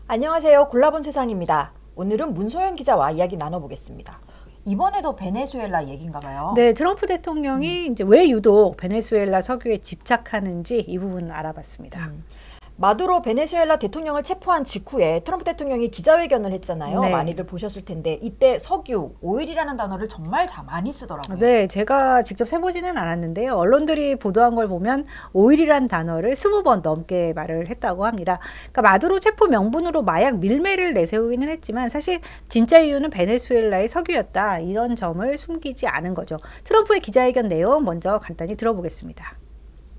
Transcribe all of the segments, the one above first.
안녕하세요. 골라본 세상입니다. 오늘은 문소연 기자와 이야기 나눠보겠습니다. 이번에도 베네수엘라 얘기인가 봐요. 네, 트럼프 대통령이 이제 왜 유독 베네수엘라 석유에 집착하는지 이 부분 알아봤습니다. 마두로 베네수엘라 대통령을 체포한 직후에 트럼프 대통령이 기자회견을 했잖아요. 네. 많이들 보셨을 텐데 이때 석유, 오일이라는 단어를 정말 많이 쓰더라고요. 네, 제가 직접 세보지는 않았는데요. 언론들이 보도한 걸 보면 오일이란 단어를 20번 넘게 말을 했다고 합니다. 그러니까 마두로 체포 명분으로 마약 밀매를 내세우기는 했지만 사실 진짜 이유는 베네수엘라의 석유였다. 이런 점을 숨기지 않은 거죠. 트럼프의 기자회견 내용 먼저 간단히 들어보겠습니다.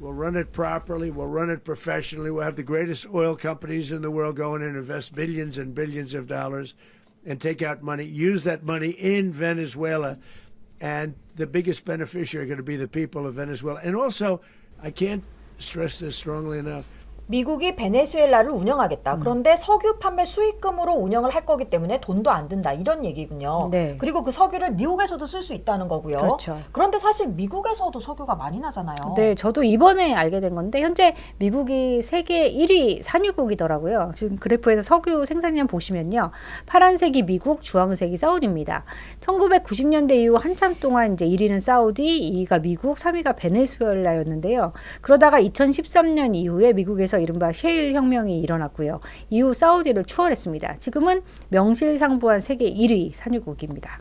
We'll run it properly. We'll run it professionally. We'll have the greatest oil companies in the world go in and invest billions and billions of dollars and take out money, use that money in Venezuela. And the biggest beneficiary are going to be the people of Venezuela. And also, I can't stress this strongly enough. 미국이 베네수엘라를 운영하겠다. 그런데 석유 판매 수익금으로 운영을 할 거기 때문에 돈도 안 든다. 이런 얘기군요. 네. 그리고 그 석유를 미국에서도 쓸 수 있다는 거고요. 그렇죠. 그런데 사실 미국에서도 석유가 많이 나잖아요. 네, 저도 이번에 알게 된 건데 현재 미국이 세계 1위 산유국이더라고요. 지금 그래프에서 석유 생산량 보시면요. 파란색이 미국, 주황색이 사우디입니다. 1990년대 이후 한참 동안 이제 1위는 사우디, 2위가 미국, 3위가 베네수엘라였는데요. 그러다가 2013년 이후에 미국에서 이른바 셰일 혁명이 일어났고요. 이후 사우디를 추월했습니다. 지금은 명실상부한 세계 1위 산유국입니다.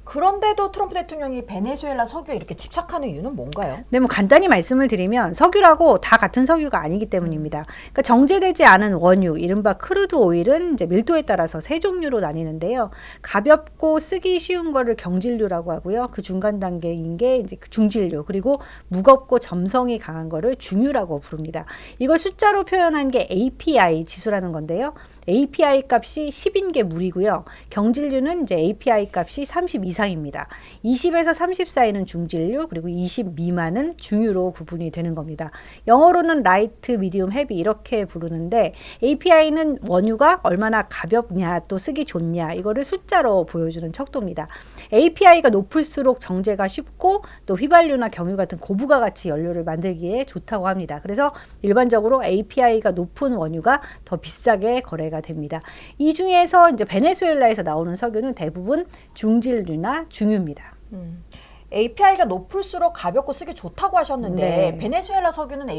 그런데도 트럼프 대통령이 베네수엘라 석유에 이렇게 집착하는 이유는 뭔가요? 네, 뭐 간단히 말씀을 드리면 석유라고 다 같은 석유가 아니기 때문입니다. 그러니까 정제되지 않은 원유, 이른바 크루드 오일은 이제 밀도에 따라서 세 종류로 나뉘는데요. 가볍고 쓰기 쉬운 거를 경질류라고 하고요. 그 중간 단계인 게 이제 중질류, 그리고 무겁고 점성이 강한 거를 중유라고 부릅니다. 이걸 숫자로 표현한 게 API 지수라는 건데요. API 값이 10인 게 물이고요. 경질류는 이제 API 값이 30 이상입니다. 20에서 30 사이는 중질류, 그리고 20 미만은 중유로 구분이 되는 겁니다. 영어로는 라이트, 미디움, 헤비 이렇게 부르는데 API는 원유가 얼마나 가볍냐, 또 쓰기 좋냐 이거를 숫자로 보여주는 척도입니다. API가 높을수록 정제가 쉽고 또 휘발유나 경유 같은 고부가 가치 연료를 만들기에 좋다고 합니다. 그래서 일반적으로 API가 높은 원유가 더 비싸게 거래가 됩니다. 이 중에서 이제 베네수엘라에서 나오는 석유는 대부분 중질류나 중유입니다. API가 높을수록 가볍고 쓰기 좋다고 하셨는데 네. 베네수엘라 석유는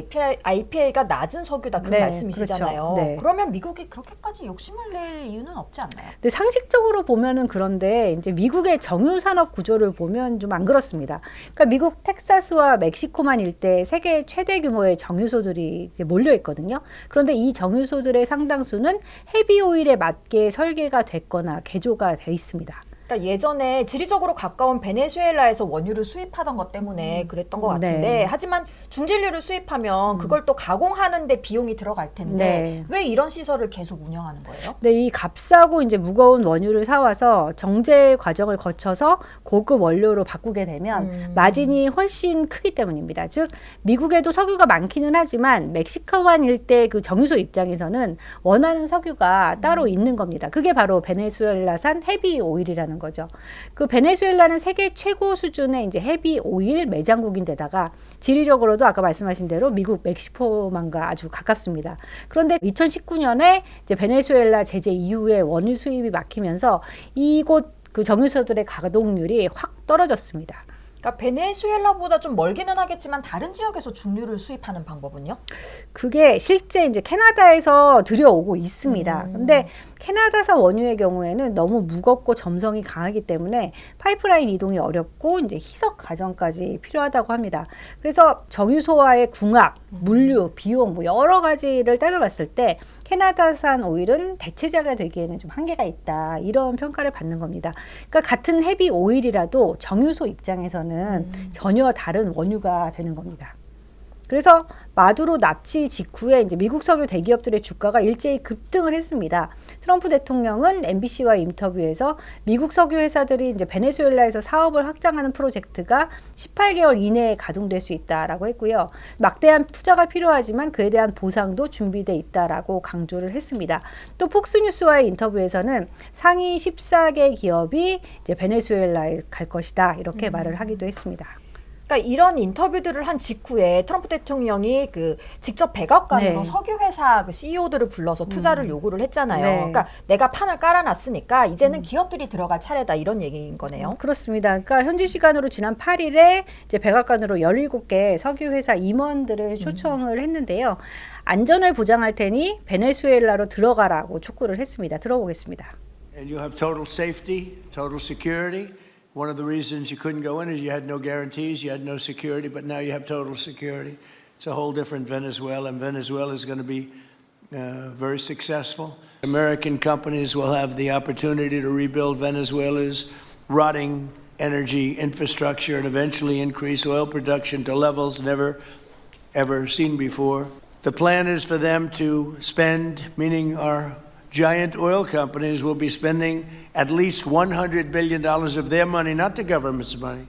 API가 낮은 석유다 그 네, 말씀이시잖아요. 그렇죠. 네. 그러면 미국이 그렇게까지 욕심을 낼 이유는 없지 않나요? 근데 상식적으로 보면은 그런데 이제 미국의 정유 산업 구조를 보면 좀 안 그렇습니다. 그러니까 미국 텍사스와 멕시코만 일대 세계 최대 규모의 정유소들이 이제 몰려 있거든요. 그런데 이 정유소들의 상당수는 헤비 오일에 맞게 설계가 됐거나 개조가 돼 있습니다. 그러니까 예전에 지리적으로 가까운 베네수엘라에서 원유를 수입하던 것 때문에 그랬던 것 같은데 네. 하지만 중질류를 수입하면 그걸 또 가공하는 데 비용이 들어갈 텐데 네. 왜 이런 시설을 계속 운영하는 거예요? 네, 이 값싸고 이제 무거운 원유를 사와서 정제 과정을 거쳐서 고급 원료로 바꾸게 되면 마진이 훨씬 크기 때문입니다. 즉 미국에도 석유가 많기는 하지만 멕시코湾 일대 그 정유소 입장에서는 원하는 석유가 따로 있는 겁니다. 그게 바로 베네수엘라산 헤비 오일이라는 거죠. 그 베네수엘라는 세계 최고 수준의 이제 헤비 오일 매장국인데다가 지리적으로도 아까 말씀하신 대로 미국, 멕시코만과 아주 가깝습니다. 그런데 2019년에 이제 베네수엘라 제재 이후에 원유 수입이 막히면서 이곳 그 정유소들의 가동률이 확 떨어졌습니다. 그러니까 베네수엘라보다 좀 멀기는 하겠지만 다른 지역에서 중류를 수입하는 방법은요? 그게 실제 이제 캐나다에서 들여오고 있습니다. 근데 캐나다산 원유의 경우에는 너무 무겁고 점성이 강하기 때문에 파이프라인 이동이 어렵고 이제 희석 과정까지 필요하다고 합니다. 그래서 정유소와의 궁합, 물류, 비용 뭐 여러 가지를 따져봤을 때 캐나다산 오일은 대체제가 되기에는 좀 한계가 있다. 이런 평가를 받는 겁니다. 그러니까 같은 헤비 오일이라도 정유소 입장에서는 전혀 다른 원유가 되는 겁니다. 그래서 마두로 납치 직후에 이제 미국 석유 대기업들의 주가가 일제히 급등을 했습니다. 트럼프 대통령은 MBC와 인터뷰에서 미국 석유 회사들이 이제 베네수엘라에서 사업을 확장하는 프로젝트가 18개월 이내에 가동될 수 있다라고 했고요. 막대한 투자가 필요하지만 그에 대한 보상도 준비돼 있다라고 강조를 했습니다. 또 폭스뉴스와의 인터뷰에서는 상위 14개 기업이 이제 베네수엘라에 갈 것이다 이렇게 말을 하기도 했습니다. 그러니까 이런 인터뷰들을 한 직후에 트럼프 대통령이 그 직접 백악관으로 네. 석유 회사 그 CEO들을 불러서 투자를 요구를 했잖아요. 네. 그러니까 내가 판을 깔아놨으니까 이제는 기업들이 들어갈 차례다 이런 얘기인 거네요. 그렇습니다. 그러니까 현지 시간으로 지난 8일에 이제 백악관으로 17개 석유 회사 임원들을 초청을 했는데요. 안전을 보장할 테니 베네수엘라로 들어가라고 촉구를 했습니다. 들어보겠습니다. And you have total safety, total security. One of the reasons you couldn't go in is you had no guarantees, you had no security, but now you have total security. It's a whole different Venezuela, and Venezuela is going to be very successful. American companies will have the opportunity to rebuild Venezuela's rotting energy infrastructure and eventually increase oil production to levels never ever seen before. The plan is for them to spend, meaning our giant oil companies will be spending at least $100 billion of their money, not the government's money.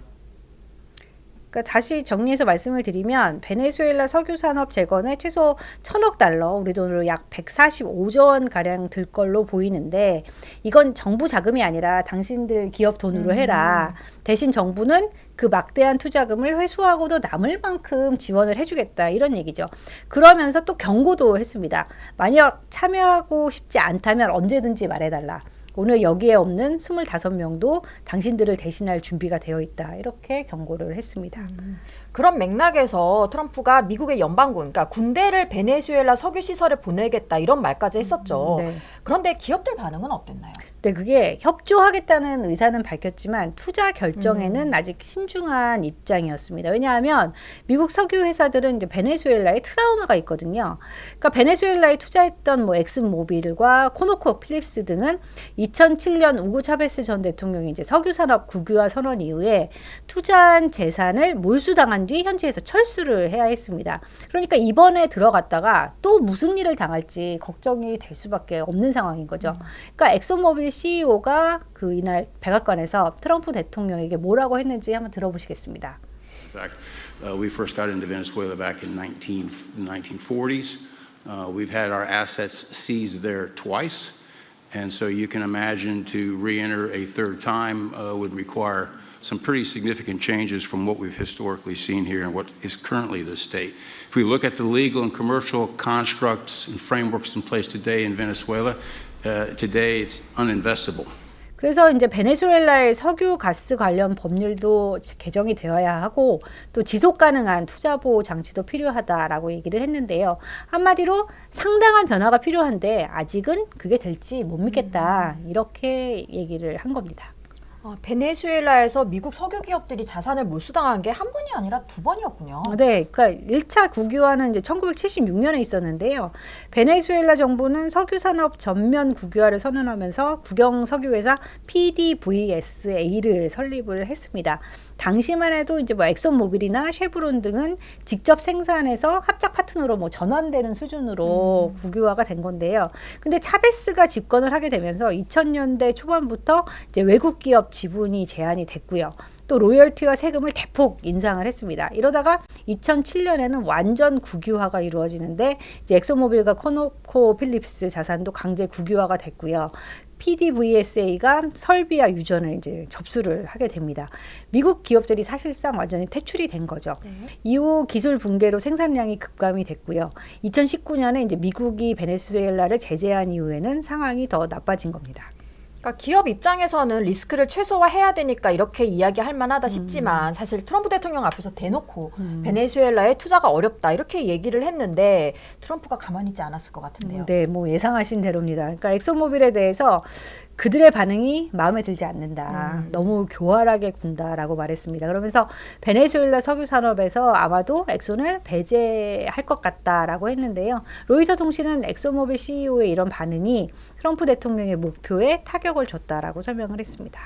그러니까 다시 정리해서 말씀을 드리면 베네수엘라 석유 산업 재건에 최소 1,000억 달러, 우리 돈으로 약 145조 원 가량 들 걸로 보이는데 이건 정부 자금이 아니라 당신들 기업 돈으로 해라. 대신 정부는 그 막대한 투자금을 회수하고도 남을 만큼 지원을 해주겠다 이런 얘기죠. 그러면서 또 경고도 했습니다. 만약 참여하고 싶지 않다면 언제든지 말해달라. 오늘 여기에 없는 25명도 당신들을 대신할 준비가 되어 있다. 이렇게 경고를 했습니다. 그런 맥락에서 트럼프가 미국의 연방군, 그러니까 군대를 베네수엘라 석유 시설에 보내겠다 이런 말까지 했었죠. 네. 그런데 기업들 반응은 어땠나요? 네, 그게 협조하겠다는 의사는 밝혔지만 투자 결정에는 아직 신중한 입장이었습니다. 왜냐하면 미국 석유 회사들은 이제 베네수엘라에 트라우마가 있거든요. 그러니까 베네수엘라에 투자했던 뭐 엑슨모빌과 코노코 필립스 등은 2007년 우고 차베스 전 대통령이 이제 석유 산업 국유화 선언 이후에 투자한 재산을 몰수당한 뒤 현지에서 철수를 해야 했습니다. 그러니까 이번에 들어갔다가 또 무슨 일을 당할지 걱정이 될 수밖에 없는 상황인 거죠. 그러니까 엑슨모빌 CEO가 그 이날 백악관에서 트럼프 대통령에게 뭐라고 했는지 한번 들어보시겠습니다. In fact, we first got into Venezuela back in 1940s. We've had our assets seized there twice, and so you can imagine to re-enter a third time would require some pretty significant changes from what we've historically seen here and what is currently the state. If we look at the legal and commercial constructs and frameworks in place today in Venezuela, today it's uninvestable. 그래서 이제 베네수엘라의 석유 가스 관련 법률도 개정이 되어야 하고 또 지속 가능한 투자 보호 장치도 필요하다라고 얘기를 했는데요. 한마디로 상당한 변화가 필요한데 아직은 그게 될지 못 믿겠다. 이렇게 얘기를 한 겁니다. 베네수엘라에서 미국 석유 기업들이 자산을 몰수당한 게 한 번이 아니라 두 번이었군요. 네, 그러니까 1차 국유화는 이제 1976년에 있었는데요. 베네수엘라 정부는 석유 산업 전면 국유화를 선언하면서 국영 석유 회사 PDVSA를 설립을 했습니다. 당시만 해도 이제 뭐 엑슨모빌이나 쉐브론 등은 직접 생산해서 합작 파트너로 뭐 전환되는 수준으로 국유화가 된 건데요. 근데 차베스가 집권을 하게 되면서 2000년대 초반부터 이제 외국 기업 지분이 제한이 됐고요. 또 로열티와 세금을 대폭 인상을 했습니다. 이러다가 2007년에는 완전 국유화가 이루어지는데 이제 엑소모빌과 코노코 필립스 자산도 강제 국유화가 됐고요. PDVSA가 설비와 유전을 이제 접수를 하게 됩니다. 미국 기업들이 사실상 완전히 퇴출이 된 거죠. 이후 기술 붕괴로 생산량이 급감이 됐고요. 2019년에 이제 미국이 베네수엘라를 제재한 이후에는 상황이 더 나빠진 겁니다. 그러니까 기업 입장에서는 리스크를 최소화해야 되니까 이렇게 이야기할 만하다 싶지만 사실 트럼프 대통령 앞에서 대놓고 베네수엘라에 투자가 어렵다 이렇게 얘기를 했는데 트럼프가 가만히 있지 않았을 것 같은데요. 네, 뭐 예상하신 대로입니다. 그러니까 엑소모빌에 대해서 그들의 반응이 마음에 들지 않는다. 너무 교활하게 군다라고 말했습니다. 그러면서 베네수엘라 석유 산업에서 아마도 엑손을 배제할 것 같다라고 했는데요. 로이터 통신은 엑소모빌 CEO의 이런 반응이 트럼프 대통령의 목표에 타격을 줬다라고 설명을 했습니다.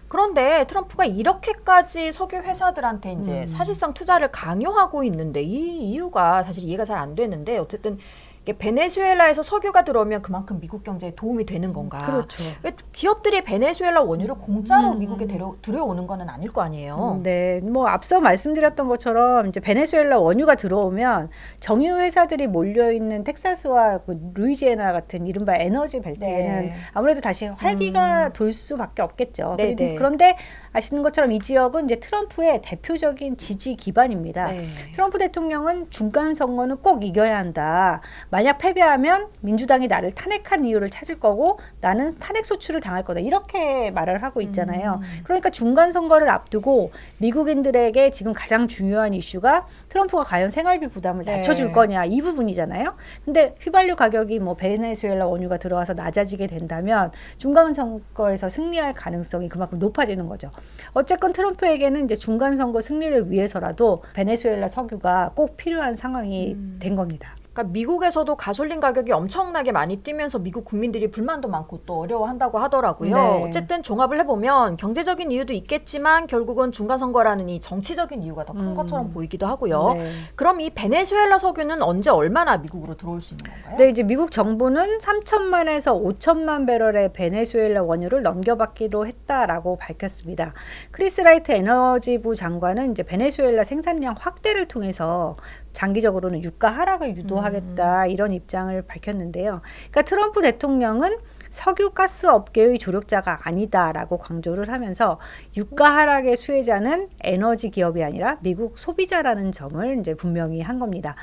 그런데 트럼프가 이렇게까지 석유 회사들한테 이제 사실상 투자를 강요하고 있는데 이 이유가 사실 이해가 잘 안 되는데 어쨌든 이게 베네수엘라에서 석유가 들어오면 그만큼 미국 경제에 도움이 되는 건가? 그렇죠. 왜 기업들이 베네수엘라 원유를 공짜로 미국에 들여오는 거는 아닐 거 아니에요. 네, 뭐 앞서 말씀드렸던 것처럼 이제 베네수엘라 원유가 들어오면 정유 회사들이 몰려 있는 텍사스와 그 루이지애나 같은 이른바 에너지 벨트에는 네. 아무래도 다시 활기가 돌 수밖에 없겠죠. 네, 네. 그런데 아시는 것처럼 이 지역은 이제 트럼프의 대표적인 지지 기반입니다. 네. 트럼프 대통령은 중간 선거는 꼭 이겨야 한다. 만약 패배하면 민주당이 나를 탄핵한 이유를 찾을 거고 나는 탄핵 소추를 당할 거다. 이렇게 말을 하고 있잖아요. 그러니까 중간 선거를 앞두고 미국인들에게 지금 가장 중요한 이슈가 트럼프가 과연 생활비 부담을 네. 낮춰줄 거냐 이 부분이잖아요. 근데 휘발유 가격이 뭐 베네수엘라 원유가 들어와서 낮아지게 된다면 중간 선거에서 승리할 가능성이 그만큼 높아지는 거죠. 어쨌건 트럼프에게는 이제 중간 선거 승리를 위해서라도 베네수엘라 석유가 꼭 필요한 상황이 된 겁니다. 그러니까 미국에서도 가솔린 가격이 엄청나게 많이 뛰면서 미국 국민들이 불만도 많고 또 어려워한다고 하더라고요. 네. 어쨌든 종합을 해보면 경제적인 이유도 있겠지만 결국은 중간 선거라는 이 정치적인 이유가 더 큰 것처럼 보이기도 하고요. 네. 그럼 이 베네수엘라 석유는 언제 얼마나 미국으로 들어올 수 있는 건가요? 네, 이제 미국 정부는 3천만에서 5천만 배럴의 베네수엘라 원유를 넘겨받기로 했다라고 밝혔습니다. 크리스 라이트 에너지부 장관은 이제 베네수엘라 생산량 확대를 통해서 장기적으로는 유가 하락을 유도하겠다 이런 입장을 밝혔는데요. 그러니까 트럼프 대통령은 석유 가스 업계의 조력자가 아니다라고 강조를 하면서 유가 하락의 수혜자는 에너지 기업이 아니라 미국 소비자라는 점을 이제 분명히 한 겁니다.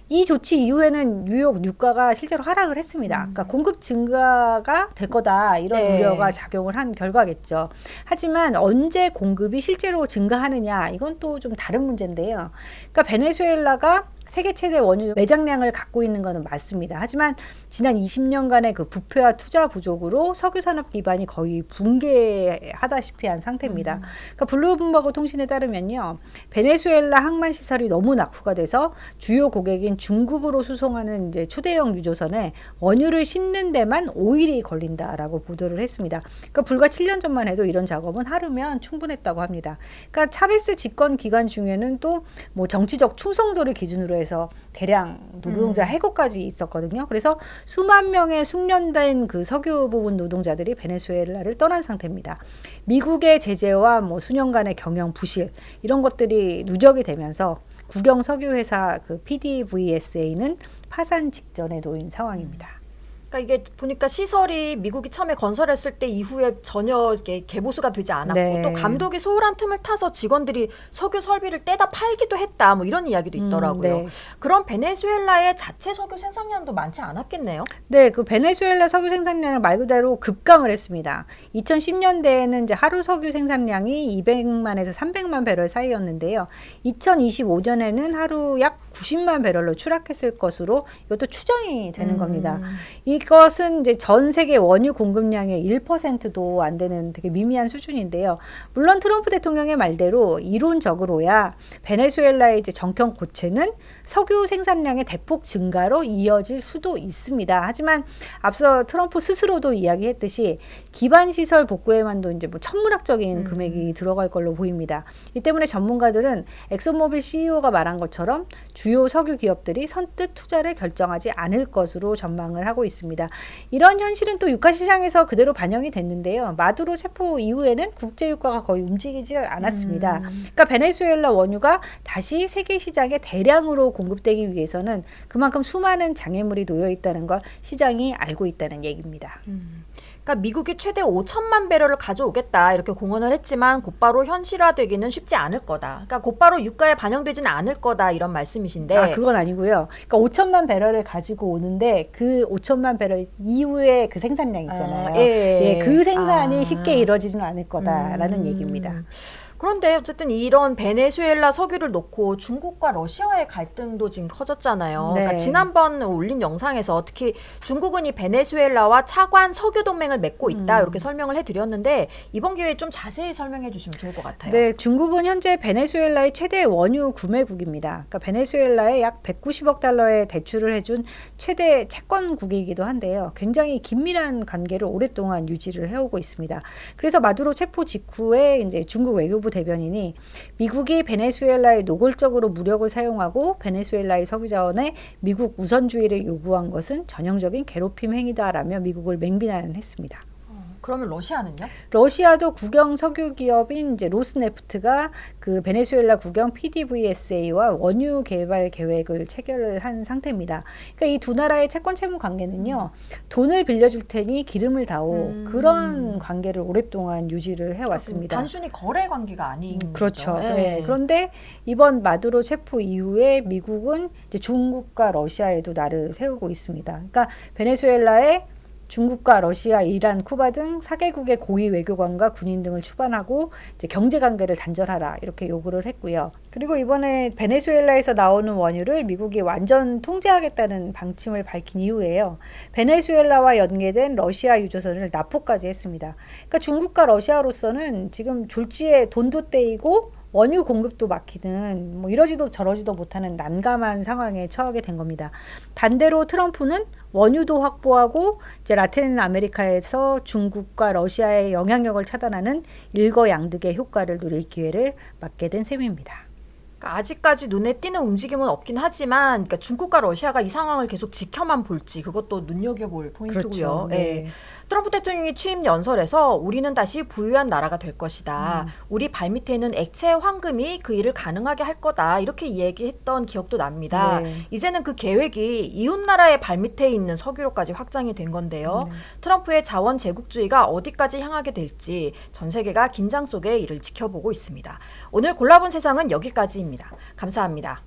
이 조치 이후에는 뉴욕 유가가 실제로 하락을 했습니다. 그러니까 공급 증가가 될 거다 이런 네. 우려가 작용을 한 결과겠죠. 하지만 언제 공급이 실제로 증가하느냐 이건 또 좀 다른 문제인데요. 그러니까 베네수엘라가 세계 최대 원유 매장량을 갖고 있는 것은 맞습니다. 하지만 지난 20년간의 그 부패와 투자 부족으로 석유 산업 기반이 거의 붕괴하다시피 한 상태입니다. 그러니까 블룸버그 통신에 따르면요, 베네수엘라 항만 시설이 너무 낙후가 돼서 주요 고객인 중국으로 수송하는 이제 초대형 유조선에 원유를 싣는 데만 5일이 걸린다라고 보도를 했습니다. 그러니까 불과 7년 전만 해도 이런 작업은 하루면 충분했다고 합니다. 그러니까 차베스 집권 기간 중에는 또 뭐 정치적 충성도를 기준으로 해서 대량 노동자 해고까지 있었거든요. 그래서 수만 명의 숙련된 그 석유 부분 노동자들이 베네수엘라를 떠난 상태입니다. 미국의 제재와 뭐 수년간의 경영 부실 이런 것들이 누적이 되면서 국영 석유 회사 그 PDVSA는 파산 직전에 놓인 상황입니다. 그러니까 이게 보니까 시설이 미국이 처음에 건설했을 때 이후에 전혀 이게 개보수가 되지 않았고 네. 또 감독이 소홀한 틈을 타서 직원들이 석유 설비를 떼다 팔기도 했다 뭐 이런 이야기도 있더라고요. 네. 그럼 베네수엘라의 자체 석유 생산량도 많지 않았겠네요? 네, 그 베네수엘라 석유 생산량을 말 그대로 급감을 했습니다. 2010년대에는 이제 하루 석유 생산량이 200만에서 300만 배럴 사이였는데요. 2025년에는 하루 약 90만 배럴로 추락했을 것으로 이것도 추정이 되는 겁니다. 이것은 이제 전 세계 원유 공급량의 1%도 안 되는 되게 미미한 수준인데요. 물론 트럼프 대통령의 말대로 이론적으로야 베네수엘라의 이제 정권 고체는 석유 생산량의 대폭 증가로 이어질 수도 있습니다. 하지만 앞서 트럼프 스스로도 이야기했듯이 기반 시설 복구에만도 이제 뭐 천문학적인 금액이 들어갈 걸로 보입니다. 이 때문에 전문가들은 엑슨모빌 CEO가 말한 것처럼 주요 석유 기업들이 선뜻 투자를 결정하지 않을 것으로 전망을 하고 있습니다. 이런 현실은 또 유가 시장에서 그대로 반영이 됐는데요. 마두로 체포 이후에는 국제 유가가 거의 움직이지 않았습니다. 그러니까 베네수엘라 원유가 다시 세계 시장에 대량으로 공급되기 위해서는 그만큼 수많은 장애물이 놓여 있다는 걸 시장이 알고 있다는 얘기입니다. 그러니까 미국이 최대 5천만 배럴을 가져오겠다 이렇게 공언을 했지만 곧바로 현실화되기는 쉽지 않을 거다. 그러니까 곧바로 유가에 반영되지는 않을 거다 이런 말씀이신데. 아, 그건 아니고요. 그러니까 5천만 배럴을 가지고 오는데 그 5천만 배럴 이후에 그 생산량 있잖아요. 예, 그 생산이 쉽게 이루어지지는 않을 거다라는 얘기입니다. 그런데 어쨌든 이런 베네수엘라 석유를 놓고 중국과 러시아의 갈등도 지금 커졌잖아요. 네. 그러니까 지난번 올린 영상에서 특히 중국은 이 베네수엘라와 차관 석유 동맹을 맺고 있다 이렇게 설명을 해드렸는데 이번 기회에 좀 자세히 설명해 주시면 좋을 것 같아요. 네, 중국은 현재 베네수엘라의 최대 원유 구매국입니다. 그러니까 베네수엘라에 약 190억 달러의 대출을 해준 최대 채권국이기도 한데요. 굉장히 긴밀한 관계를 오랫동안 유지를 해오고 있습니다. 그래서 마두로 체포 직후에 이제 중국 외교부 대변인이 미국이 베네수엘라에 노골적으로 무력을 사용하고 베네수엘라의 석유 자원에 미국 우선주의를 요구한 것은 전형적인 괴롭힘 행위다라며 미국을 맹비난했습니다. 그러면 러시아는요? 러시아도 국영 석유 기업인 이제 로스네프트가 그 베네수엘라 국영 PDVSA와 원유 개발 계획을 체결한 상태입니다. 그러니까 이 두 나라의 채권 채무 관계는요, 돈을 빌려줄 테니 기름을 다오 그런 관계를 오랫동안 유지를 해왔습니다. 단순히 거래 관계가 아닌 그렇죠. 거죠. 네. 그런데 이번 마두로 체포 이후에 미국은 이제 중국과 러시아에도 날을 세우고 있습니다. 그러니까 베네수엘라에 중국과 러시아, 이란, 쿠바 등 4개국의 고위 외교관과 군인 등을 추반하고 이제 경제 관계를 단절하라 이렇게 요구를 했고요. 그리고 이번에 베네수엘라에서 나오는 원유를 미국이 완전 통제하겠다는 방침을 밝힌 이후에요. 베네수엘라와 연계된 러시아 유조선을 납포까지 했습니다. 그러니까 중국과 러시아로서는 지금 졸지에 돈도 떼이고 원유 공급도 막히는 뭐 이러지도 저러지도 못하는 난감한 상황에 처하게 된 겁니다. 반대로 트럼프는 원유도 확보하고 이제 라틴 아메리카에서 중국과 러시아의 영향력을 차단하는 일거양득의 효과를 누릴 기회를 맞게 된 셈입니다. 그러니까 아직까지 눈에 띄는 움직임은 없긴 하지만 그러니까 중국과 러시아가 이 상황을 계속 지켜만 볼지 그것도 눈여겨볼 포인트고요. 그렇죠. 네. 트럼프 대통령이 취임 연설에서 우리는 다시 부유한 나라가 될 것이다. 우리 발밑에 있는 액체 황금이 그 일을 가능하게 할 거다. 이렇게 이야기했던 기억도 납니다. 네. 이제는 그 계획이 이웃나라의 발밑에 있는 석유로까지 확장이 된 건데요. 트럼프의 자원 제국주의가 어디까지 향하게 될지 전 세계가 긴장 속에 이를 지켜보고 있습니다. 오늘 골라본 세상은 여기까지입니다. 감사합니다.